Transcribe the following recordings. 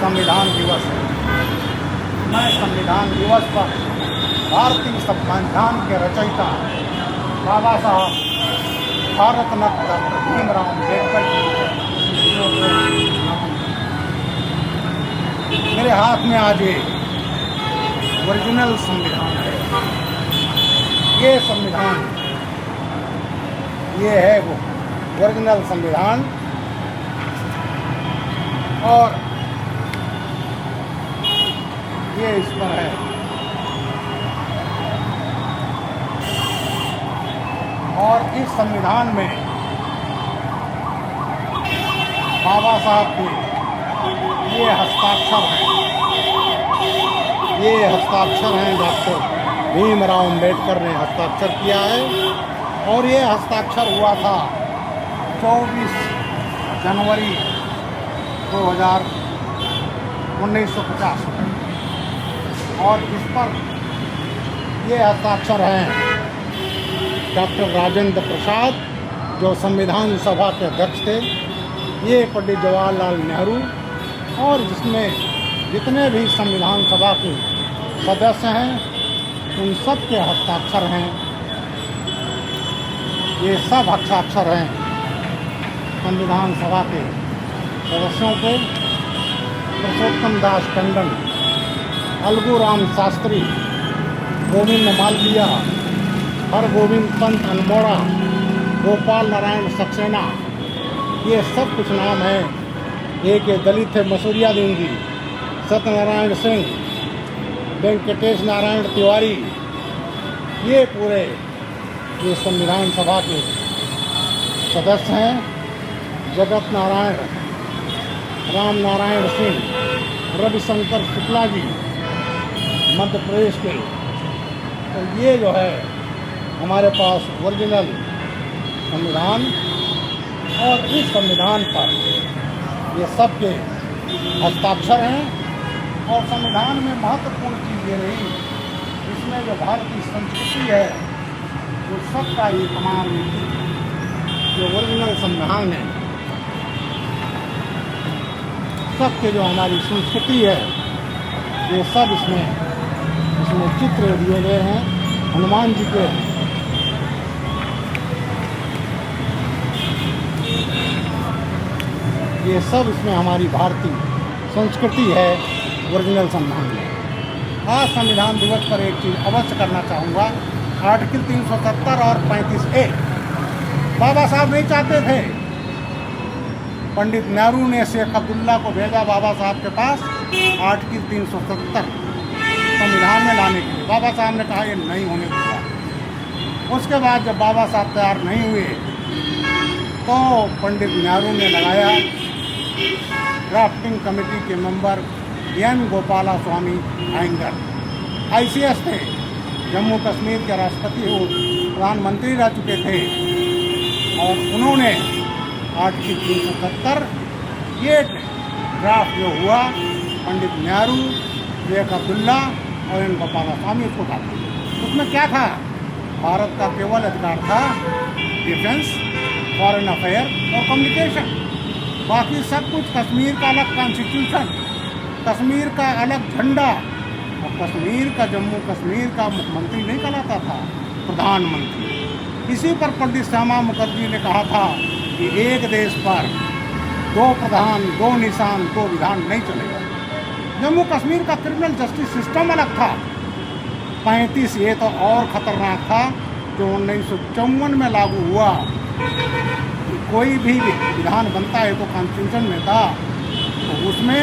संविधान दिवस है। मैं संविधान दिवस पर भारतीय संविधान के रचयिता बाबा साहब भारत रत्न डॉक्टर भीमराव अम्बेडकर जी को नमन। मेरे हाथ में आज ये ओरिजिनल संविधान है। ये संविधान, ये है वो ओरिजिनल संविधान। और ये इस पर है। और इस संविधान में बाबा साहब के ये हस्ताक्षर हैं। ये हस्ताक्षर हैं, डॉक्टर भीमराव अम्बेडकर ने हस्ताक्षर किया है। और ये हस्ताक्षर हुआ था 24 जनवरी 1950 में। और इस पर ये हस्ताक्षर हैं डॉक्टर राजेंद्र प्रसाद, जो संविधान सभा के अध्यक्ष थे, ये पंडित जवाहरलाल नेहरू, और जिसमें जितने भी संविधान सभा के सदस्य हैं उन सब के हस्ताक्षर हैं। ये सब हस्ताक्षर हैं संविधान सभा के सदस्यों के। पुरुषोत्तम दास टंडन, अलगूराम शास्त्री, गोविंद मालवीय, हरगोविंद पंत अल्मोड़ा, गोपाल नारायण सक्सेना, ये सब कुछ नाम हैं। एक दलित थे मसूरिया देवी, सत्यनारायण सिंह, वेंकटेश नारायण तिवारी, ये पूरे ये संविधान सभा के सदस्य हैं। जगत नारायण, राम नारायण सिंह, रविशंकर शुक्ला जी, मध्य प्रदेश के। तो ये जो है हमारे पास ओरिजिनल संविधान। और इस संविधान पर ये सब के हस्ताक्षर हैं। और संविधान में महत्वपूर्ण चीज़ ये रही, इसमें जो भारतीय संस्कृति है वो सबका ये तमाम जो ओरिजिनल संविधान है, सबके जो हमारी संस्कृति है ये सब इसमें चित्र दिए गए हैं। हनुमान जी के ये सब इसमें हमारी भारतीय संस्कृति है ओरिजिनल संविधान में। आज संविधान दिवस पर एक चीज़ अवश्य करना चाहूँगा। आर्टिकल 370 और 35A बाबा साहब नहीं चाहते थे। पंडित नेहरू ने शेख अब्दुल्ला को भेजा बाबा साहब के पास आर्टिकल 370 संविधान में लाने के लिए। बाबा साहब ने कहा ये नहीं होने दिया। उसके बाद जब बाबा साहब तैयार नहीं हुए तो पंडित नेहरू ने लगाया ड्राफ्टिंग कमेटी के मेंबर एन गोपाला स्वामी अयंगर, ICS थे, जम्मू कश्मीर के राष्ट्रपति हो, प्रधानमंत्री रह चुके थे। और उन्होंने आर्टिकल 370 ये ड्राफ्ट जो हुआ पंडित नेहरू, शेख अब्दुल्ला और एन गोपाला स्वामी को था। उसमें क्या था? भारत का केवल अधिकार था डिफेंस, फॉरेन अफेयर और कम्युनिकेशन। बाकी सब कुछ कश्मीर का अलग कॉन्स्टिट्यूशन, कश्मीर का अलग झंडा, और कश्मीर का जम्मू कश्मीर का मुख्यमंत्री नहीं कहलाता था, प्रधानमंत्री। इसी पर पंडित श्यामा मुखर्जी ने कहा था कि एक देश पर 2 प्रधान, 2 निशान, 2 विधान नहीं चलेगा। जम्मू कश्मीर का क्रिमिनल जस्टिस सिस्टम अलग था। 35 ये तो और ख़तरनाक था, जो 1954 में लागू हुआ। कोई भी विधान बनता है तो कॉन्स्टिट्यूशन में था, तो उसमें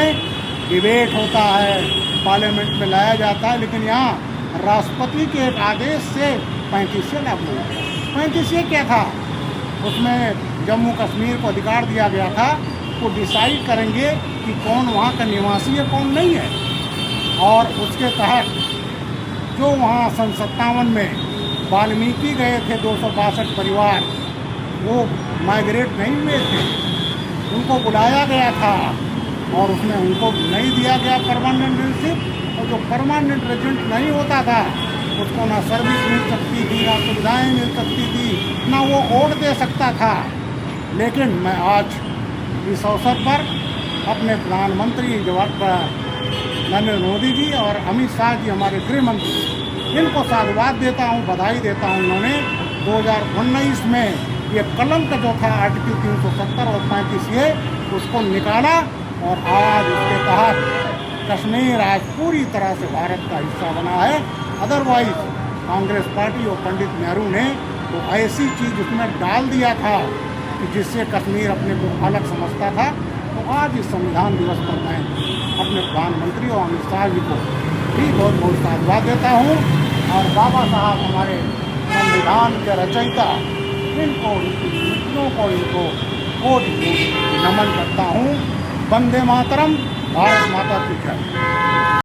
डिबेट होता है, पार्लियामेंट में लाया जाता है। लेकिन यहाँ राष्ट्रपति के एक आदेश से 35 से लागू हो गया। 35 ये क्या था? उसमें जम्मू कश्मीर को अधिकार दिया गया था वो डिसाइड करेंगे कि कौन वहाँ का निवासी है, कौन नहीं है। और उसके तहत जो वहाँ सन 57 में वाल्मीकि गए थे 262 परिवार, वो माइग्रेट नहीं हुए थे, उनको बुलाया गया था और उसमें उनको नहीं दिया गया परमानेंट रेजिडेंटशिप। और जो परमानेंट रेजिडेंट नहीं होता था उसको ना सर्विस मिल सकती थी, ना सुविधाएँ मिल सकती थी, ना वो वोट दे सकता था। लेकिन मैं आज इस अवसर पर अपने प्रधानमंत्री नरेंद्र मोदी जी और अमित शाह जी हमारे गृह मंत्री, इनको साधुवाद देता हूँ, बधाई देता हूँ। उन्होंने 2019 में ये कलंक जो था आर्टिकल 370 और 35A उसको निकाला और आज उसके तहत कश्मीर आज पूरी तरह से भारत का हिस्सा बना है। अदरवाइज कांग्रेस पार्टी और पंडित नेहरू ने तो ऐसी चीज़ उसमें डाल दिया था कि जिससे कश्मीर अपने को अलग समझता था। तो आज इस संविधान दिवस पर मैं अपने प्रधानमंत्री और अमित शाह जी को भी बहुत बहुत साधुवाद देता हूँ और बाबा साहब हमारे संविधान के रचयिता, इनको इनकी नीतियों को इनको कोटि नमन करता हूँ। वंदे मातरम, भारत माता की जय।